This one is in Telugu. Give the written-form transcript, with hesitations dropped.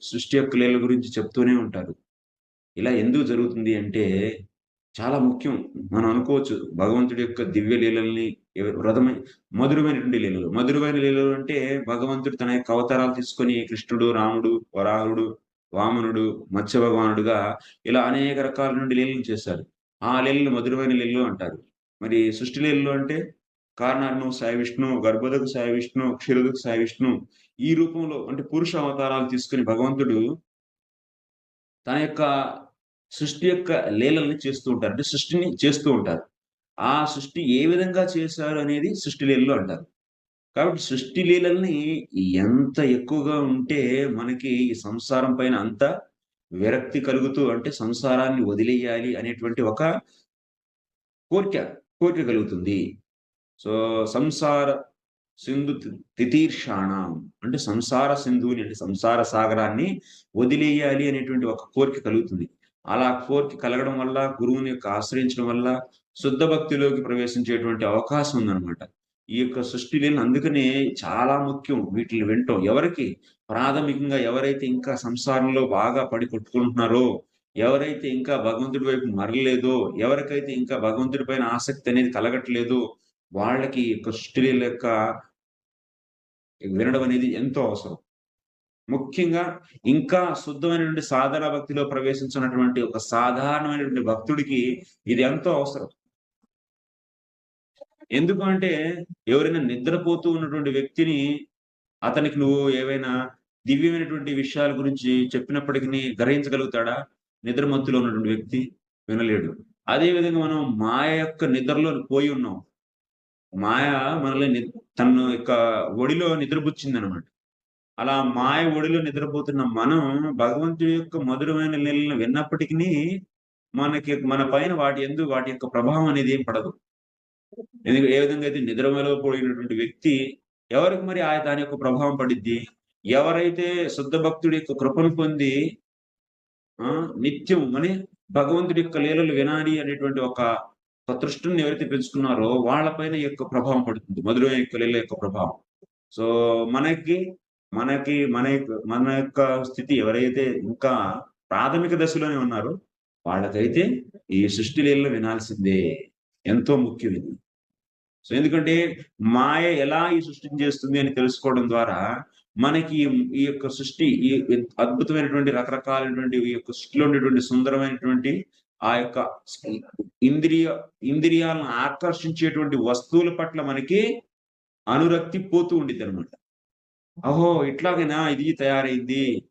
సృష్టి యొక్క లీలల గురించి చెప్తూనే ఉంటారు. ఇలా ఎందుకు జరుగుతుంది అంటే, చాలా ముఖ్యం. మనం అనుకోవచ్చు భగవంతుడి యొక్క దివ్య లీలల్ని మధురమైనటువంటి లీలలు. మధురమైన లీలలు అంటే భగవంతుడు తన యొక్క అవతారాలు తీసుకొని కృష్ణుడు, రాముడు, వరాహుడు, వామనుడు, మత్స్య భగవానుడుగా ఇలా అనేక రకాల నుండి లీలలు చేశారు. ఆ లీలలు మధురమైన లీలలు అంటారు. మరి సృష్టి లీలలు అంటే కారణార్ణవ సాయి విష్ణు, గర్భోదక సాయి విష్ణు, క్షీరోదక సాయి విష్ణు ఈ రూపంలో అంటే పురుష అవతారాలు తీసుకొని భగవంతుడు తన యొక్క సృష్టి యొక్క లీలల్ని చేస్తూ ఉంటారు. అంటే సృష్టిని చేస్తూ ఉంటారు. ఆ సృష్టి ఏ విధంగా చేశారు అనేది సృష్టి లీలలు అంటారు. కాబట్టి సృష్టి లీలల్ని ఎంత ఎక్కువగా ఉంటే మనకి ఈ సంసారం పైన అంత విరక్తి కలుగుతూ అంటే సంసారాన్ని వదిలేయాలి అనేటువంటి ఒక కోరిక, కోరిక కలుగుతుంది. సో, సంసార సింధు తితీర్షాణం అంటే సంసార సింధువుని అంటే సంసార సాగరాన్ని వదిలేయాలి అనేటువంటి ఒక కోరిక కలుగుతుంది. అలా కోరిక కలగడం వల్ల గురువుని యొక్క ఆశ్రయించడం వల్ల శుద్ధ భక్తిలోకి ప్రవేశించేటువంటి అవకాశం ఉందన్నమాట. ఈ యొక్క సృష్టి లీలలు అందుకనే చాలా ముఖ్యం వీటిని వినటం. ఎవరికి? ప్రాథమికంగా ఎవరైతే ఇంకా సంసారంలో బాగా పడి కొట్టుకుంటున్నారో, ఎవరైతే ఇంకా భగవంతుడి వైపు మరల్లేదో, ఎవరికైతే ఇంకా భగవంతుడి పైన ఆసక్తి అనేది కలగట్లేదో, వాళ్ళకి ఈ యొక్క సృష్టి లీలల యొక్క వినడం అనేది ఎంతో అవసరం. ముఖ్యంగా ఇంకా శుద్ధమైనటువంటి సాధన భక్తిలో ప్రవేశించినటువంటి ఒక సాధారణమైనటువంటి భక్తుడికి ఇది ఎంతో అవసరం. ఎందుకు అంటే ఎవరైనా నిద్రపోతూ ఉన్నటువంటి వ్యక్తిని అతనికి నువ్వు ఏవైనా దివ్యమైనటువంటి విషయాల గురించి చెప్పినప్పటికిని గ్రహించగలుగుతాడా? నిద్ర మత్తులో ఉన్నటువంటి వ్యక్తి వినలేడు. అదే విధంగా మనం మాయ యొక్క నిద్రలో పోయి ఉన్నాం. మాయ మనల్ని తన యొక్క ఒడిలో నిద్రపుచ్చిందనమాట. అలా మాయ ఒడిలో నిద్రపోతున్న మనం భగవంతుడి యొక్క మధురమైన లీలలను విన్నప్పటికిని మనకి మన పైన వాటి యొక్క ప్రభావం అనేది ఏం పడదు. ఏ విధంగా అయితే నిద్రలో పోయినటువంటి వ్యక్తి ఎవరికి మరి దాని యొక్క ప్రభావం పడిద్ది? ఎవరైతే శుద్ధ భక్తుడి యొక్క కృపను పొంది నిత్యం భగవంతుడి యొక్క లీలలు వినాలి అనేటువంటి ఒక తృష్ణని ఎవరైతే పెంచుకున్నారో వాళ్ళ పైన ఈ యొక్క ప్రభావం పడుతుంది. మధురమైన యొక్క లీలల యొక్క ప్రభావం. సో, మనకి మన యొక్క స్థితి ఎవరైతే ఇంకా ప్రాథమిక దశలోనే ఉన్నారో, వాళ్ళకైతే ఈ సృష్టి లీలలు వినాల్సిందే. ఎంతో ముఖ్యం ఇది. సో, ఎందుకంటే మాయ ఎలా ఈ సృష్టిని చేస్తుంది అని తెలుసుకోవడం ద్వారా, మనకి ఈ యొక్క సృష్టి ఈ అద్భుతమైనటువంటి రకరకాలైనటువంటి ఈ యొక్క సృష్టిలో ఉండేటువంటి సుందరమైనటువంటి ఆ యొక్క ఇంద్రియ ఇంద్రియాలను ఆకర్షించేటువంటి వస్తువుల పట్ల మనకి అనురక్తి పోతూ ఉండిద్దనమాట. ఓహో! ఇట్లాగేనా ఇది తయారైంది.